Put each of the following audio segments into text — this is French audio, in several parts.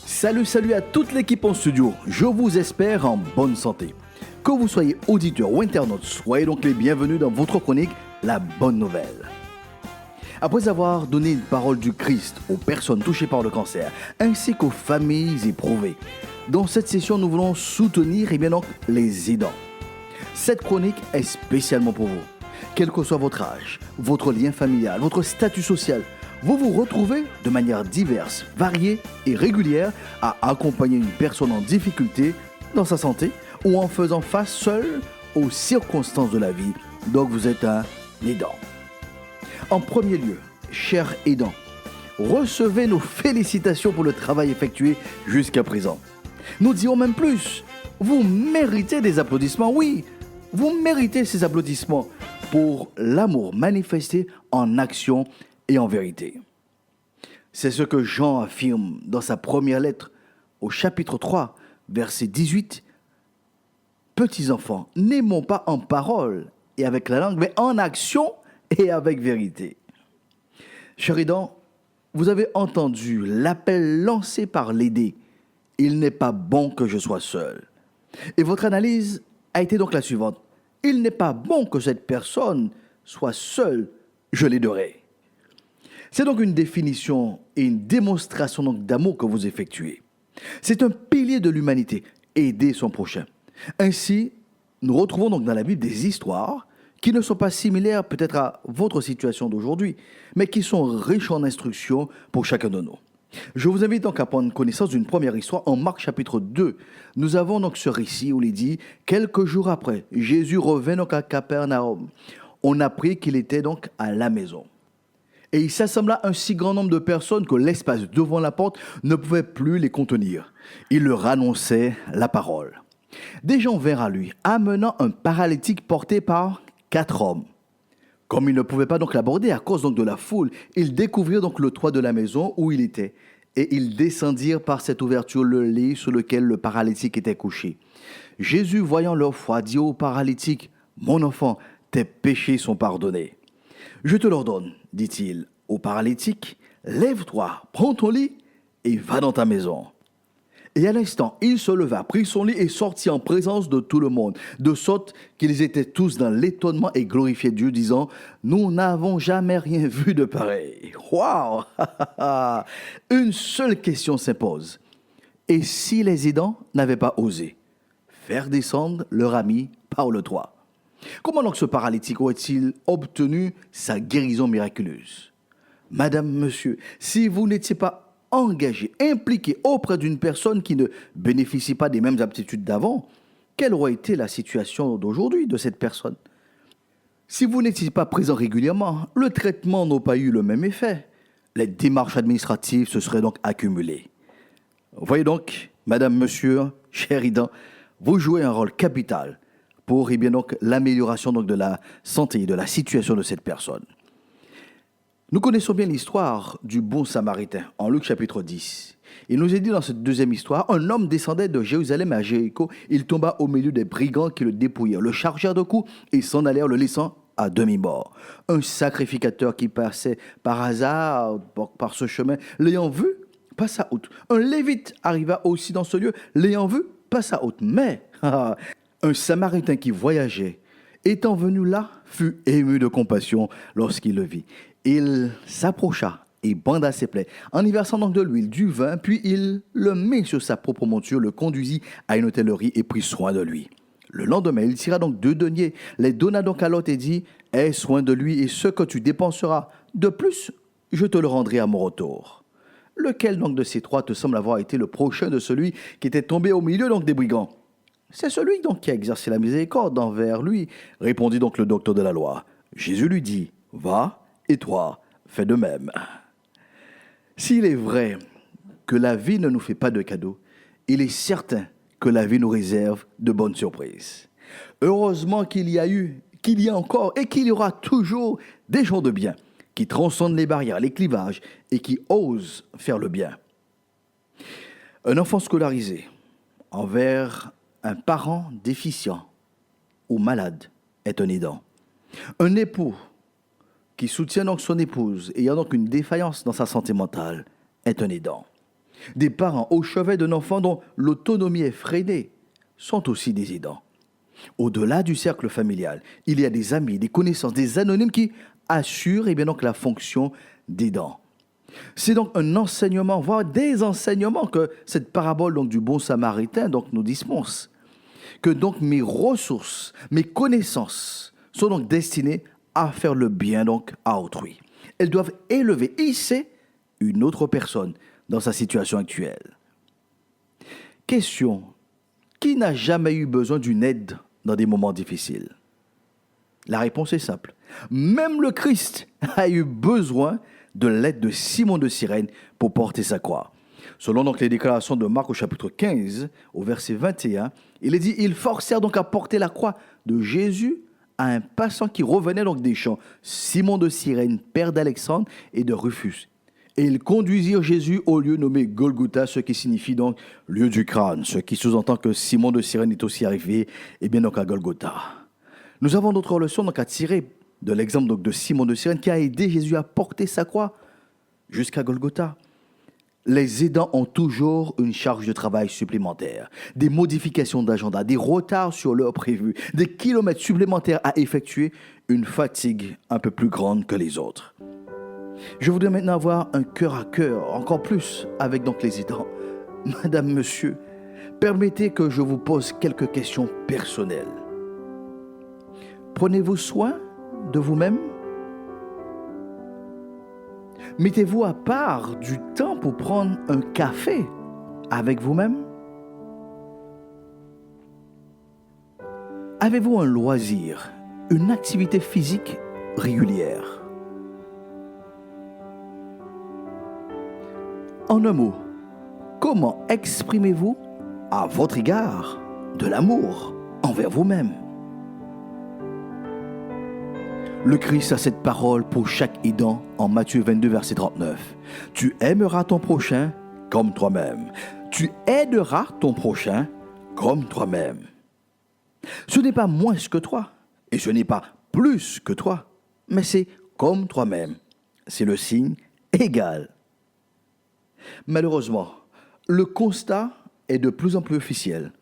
Salut à toute l'équipe en studio, je vous espère en bonne santé. Que vous soyez auditeur ou internaute, soyez donc les bienvenus dans votre chronique La Bonne Nouvelle. Après avoir donné une parole du Christ aux personnes touchées par le cancer, ainsi qu'aux familles éprouvées, dans cette session nous voulons soutenir les aidants. Cette chronique est spécialement pour vous. Quel que soit votre âge, votre lien familial, votre statut social, vous vous retrouvez de manière diverse, variée et régulière à accompagner une personne en difficulté dans sa santé ou en faisant face seul aux circonstances de la vie. Donc vous êtes un aidant. En premier lieu, chers aidants, recevez nos félicitations pour le travail effectué jusqu'à présent. Nous dirons même plus, vous méritez des applaudissements, oui, vous méritez ces applaudissements pour l'amour manifesté en action et en vérité. C'est ce que Jean affirme dans sa première lettre au chapitre 3, verset 18. Petits enfants, n'aimons pas en parole et avec la langue, mais en action et avec vérité. Chers aidants, vous avez entendu l'appel lancé par l'aider. Il n'est pas bon que je sois seul. Et votre analyse a été donc la suivante. Il n'est pas bon que cette personne soit seule, je l'aiderai. C'est donc une définition et une démonstration donc d'amour que vous effectuez. C'est un pilier de l'humanité, aider son prochain. Ainsi, nous retrouvons donc dans la Bible des histoires qui ne sont pas similaires peut-être à votre situation d'aujourd'hui, mais qui sont riches en instructions pour chacun de nous. Je vous invite donc à prendre connaissance d'une première histoire en Marc chapitre 2. Nous avons donc ce récit où il est dit « Quelques jours après, Jésus revint donc à Capernaum. On apprit qu'il était donc à la maison. Et il s'assembla un si grand nombre de personnes que l'espace devant la porte ne pouvait plus les contenir. Il leur annonçait la parole. Des gens vinrent à lui, amenant un paralytique porté par 4 hommes. Comme ils ne pouvaient pas donc l'aborder à cause donc de la foule, ils découvrirent donc le toit de la maison où il était. Et ils descendirent par cette ouverture le lit sur lequel le paralytique était couché. Jésus, voyant leur foi, dit au paralytique, « Mon enfant, tes péchés sont pardonnés. » Je te l'ordonne, dit-il au paralytique, lève-toi, prends ton lit et va dans ta maison. Et à l'instant, il se leva, prit son lit et sortit en présence de tout le monde, de sorte qu'ils étaient tous dans l'étonnement et glorifiaient Dieu, disant, nous n'avons jamais rien vu de pareil. Waouh! Une seule question s'impose. Et si les aidants n'avaient pas osé faire descendre leur ami par le toit? Comment donc ce paralytique aurait-il obtenu sa guérison miraculeuse? Madame, monsieur, si vous n'étiez pas engagé, impliqué auprès d'une personne qui ne bénéficie pas des mêmes aptitudes d'avant, quelle aurait été la situation d'aujourd'hui de cette personne? Si vous n'étiez pas présent régulièrement, le traitement n'aurait pas eu le même effet. Les démarches administratives se seraient donc accumulées. Voyez donc, madame, monsieur, cher aidant, vous jouez un rôle capital pour l'amélioration donc de la santé et de la situation de cette personne. Nous connaissons bien l'histoire du bon samaritain en Luc chapitre 10. Il nous est dit dans cette deuxième histoire, un homme descendait de Jérusalem à Jéricho, il tomba au milieu des brigands qui le dépouillèrent, le chargèrent de coups et s'en allèrent le laissant à demi-mort. Un sacrificateur qui passait par hasard par ce chemin, l'ayant vu, passa outre. Un lévite arriva aussi dans ce lieu, l'ayant vu, passa outre. Mais un samaritain qui voyageait, étant venu là, fut ému de compassion lorsqu'il le vit. Il s'approcha et banda ses plaies, en y versant donc de l'huile, du vin, puis il le mit sur sa propre monture, le conduisit à une hôtellerie et prit soin de lui. Le lendemain, il tira donc 2 deniers, les donna donc à l'hôte et dit, « Aie soin de lui et ce que tu dépenseras, de plus, je te le rendrai à mon retour. » Lequel donc de ces 3 te semble avoir été le prochain de celui qui était tombé au milieu donc des brigands? C'est celui donc qui a exercé la miséricorde envers lui, répondit donc le docteur de la loi. Jésus lui dit, « Va, et toi, fais de même. » S'il est vrai que la vie ne nous fait pas de cadeaux, il est certain que la vie nous réserve de bonnes surprises. Heureusement qu'il y a encore et qu'il y aura toujours des gens de bien qui transcendent les barrières, les clivages et qui osent faire le bien. Un enfant scolarisé envers Un parent déficient ou malade est un aidant. Un époux qui soutient donc son épouse ayant donc une défaillance dans sa santé mentale est un aidant. Des parents au chevet d'un enfant dont l'autonomie est freinée sont aussi des aidants. Au-delà du cercle familial, il y a des amis, des connaissances, des anonymes qui assurent donc la fonction d'aidant. C'est donc un enseignement, voire des enseignements que cette parabole donc, du bon samaritain donc, nous dispense. Que donc mes ressources, mes connaissances sont donc destinées à faire le bien donc à autrui. Elles doivent élever, hisser une autre personne dans sa situation actuelle. Question, qui n'a jamais eu besoin d'une aide dans des moments difficiles? La réponse est simple. Même le Christ a eu besoin de l'aide de Simon de Cyrène pour porter sa croix. Selon donc les déclarations de Marc au chapitre 15, au verset 21, il est dit « Ils forcèrent donc à porter la croix de Jésus à un passant qui revenait donc des champs, Simon de Cyrène, père d'Alexandre et de Rufus. Et ils conduisirent Jésus au lieu nommé Golgotha, ce qui signifie donc lieu du crâne, ce qui sous-entend que Simon de Cyrène est aussi arrivé donc à Golgotha. Nous avons d'autres leçons donc à tirer de l'exemple donc de Simon de Cyrène qui a aidé Jésus à porter sa croix jusqu'à Golgotha. Les aidants ont toujours une charge de travail supplémentaire, des modifications d'agenda, des retards sur l'heure prévue, des kilomètres supplémentaires à effectuer, une fatigue un peu plus grande que les autres. Je voudrais maintenant avoir un cœur à cœur, encore plus avec donc les aidants. Madame, monsieur, permettez que je vous pose quelques questions personnelles. Prenez-vous soin de vous-même? Mettez-vous à part du temps pour prendre un café avec vous-même? Avez-vous un loisir, une activité physique régulière? En un mot, comment exprimez-vous à votre égard de l'amour envers vous-même? Le Christ a cette parole pour chaque aidant en Matthieu 22, verset 39. Tu aimeras ton prochain comme toi-même. Tu aideras ton prochain comme toi-même. Ce n'est pas moins que toi et ce n'est pas plus que toi, mais c'est comme toi-même. C'est le signe égal. Malheureusement, le constat est de plus en plus officiel.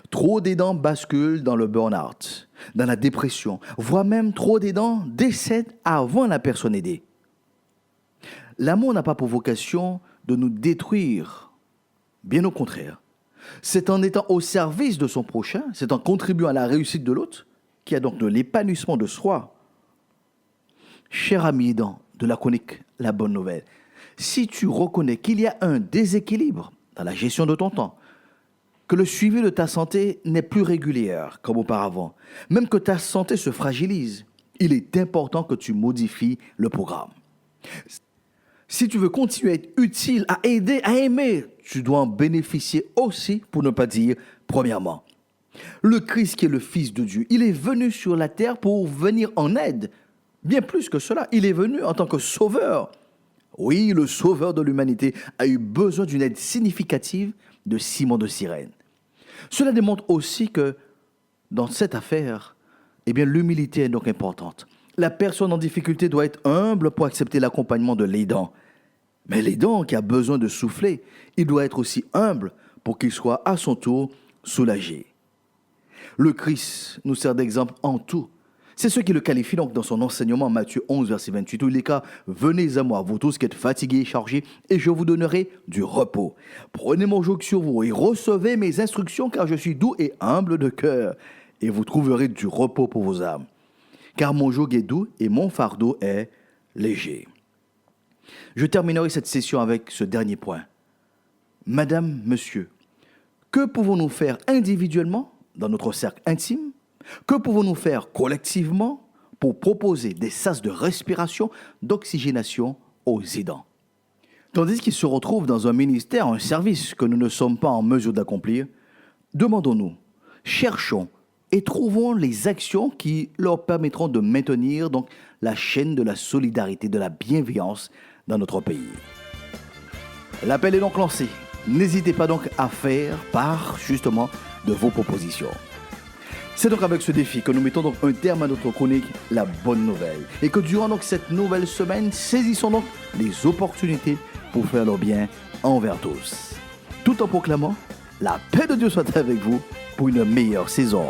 Trop d'aidants basculent dans le burn-out, dans la dépression, voire même trop d'aidants décèdent avant la personne aidée. L'amour n'a pas pour vocation de nous détruire, bien au contraire. C'est en étant au service de son prochain, c'est en contribuant à la réussite de l'autre, qu'il y a donc de l'épanouissement de soi. Cher ami aidant de la chronique La Bonne Nouvelle, si tu reconnais qu'il y a un déséquilibre dans la gestion de ton temps, que le suivi de ta santé n'est plus régulière comme auparavant, même que ta santé se fragilise, il est important que tu modifies le programme. Si tu veux continuer à être utile, à aider, à aimer, tu dois en bénéficier aussi, pour ne pas dire premièrement. Le Christ qui est le Fils de Dieu, il est venu sur la terre pour venir en aide. Bien plus que cela, il est venu en tant que sauveur. Oui, le sauveur de l'humanité a eu besoin d'une aide significative de Simon de Cyrène. Cela démontre aussi que dans cette affaire, l'humilité est donc importante. La personne en difficulté doit être humble pour accepter l'accompagnement de l'aidant. Mais l'aidant qui a besoin de souffler, il doit être aussi humble pour qu'il soit à son tour soulagé. Le Christ nous sert d'exemple en tout. C'est ce qui le qualifie donc dans son enseignement Matthieu 11, verset 28, où il est cas « Venez à moi, vous tous qui êtes fatigués et chargés, et je vous donnerai du repos. Prenez mon joug sur vous et recevez mes instructions, car je suis doux et humble de cœur, et vous trouverez du repos pour vos âmes. Car mon joug est doux et mon fardeau est léger. » Je terminerai cette session avec ce dernier point. Madame, monsieur, que pouvons-nous faire individuellement dans notre cercle intime? Que pouvons-nous faire collectivement pour proposer des sas de respiration, d'oxygénation aux aidants? Tandis qu'ils se retrouvent dans un ministère, un service que nous ne sommes pas en mesure d'accomplir, demandons-nous, cherchons et trouvons les actions qui leur permettront de maintenir donc la chaîne de la solidarité, de la bienveillance dans notre pays. L'appel est donc lancé. N'hésitez pas donc à faire part justement de vos propositions. C'est donc avec ce défi que nous mettons donc un terme à notre chronique La Bonne Nouvelle. Et que durant donc cette nouvelle semaine, saisissons donc les opportunités pour faire le bien envers tous. Tout en proclamant, la paix de Dieu soit avec vous pour une meilleure saison.